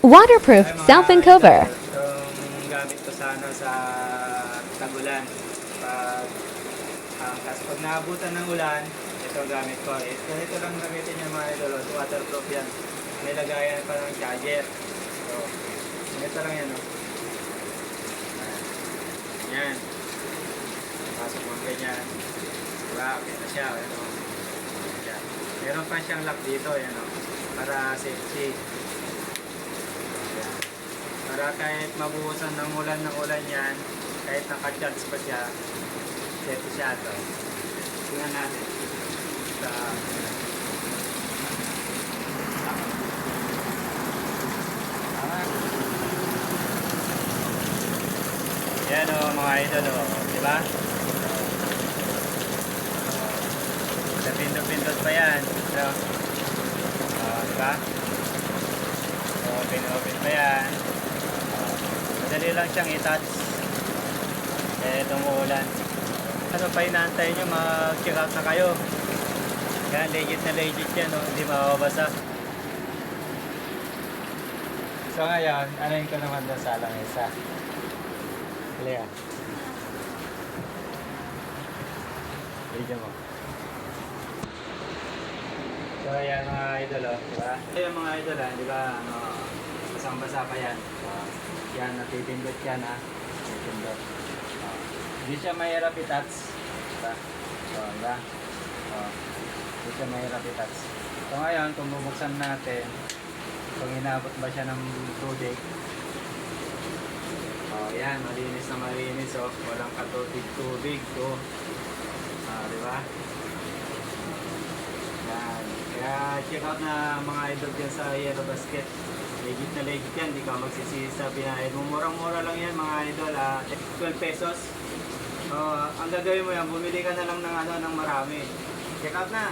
Waterproof self and cover. Itong gamit ko sana sa tagulan. Kasi pag naabutan ng ulan, ito ang gamit ko. Ganito lang gamitin yung mga idol. Waterproof yan. May lagayan pa ng charger. So, ganito lang yan. Yan. Pasok mo ganyan. Diba? Okay na siya. Ano? Yan. Meron pa siyang lock dito. Yan, para safety. Yan. Para kahit mabuhusan ng ulan yan, kahit naka-charge pa siya, safety siya ito. Tingnan natin. Sa... Yan mga idol diba? Pindot-pindot pa yan. So, diba? So, open pa yan. Madali lang siyang i-touch. Umuulan. Ano pa inaantay nyo? Mag-check out na kayo. Yan, legit na legit yan. Hindi mababasa. So ngayon, anayin ko naman doon sa lamesa. Halika. Video mo. So ayan mga idol, diba? Ayan mga idol, diba? Basang-basa pa yan. Yan, natitindot yan natitindot. Hindi siya mahirap i-touch. Diba? So, diba? Hindi siya mahirap i-touch. So ngayon, kung bubuksan natin, kung inabot ba siya ng tubig, yan, malinis na malinis, walang katubig-tubig, diba? Yan, kaya check out na mga idol dyan sa Yellow Basket. Legit na legit yan, di ka magsisisi sa pinahid mo. Murang-mura lang yan mga idol, 12 pesos. Ang gagawin mo yan, bumili ka na lang ng marami. Check out na!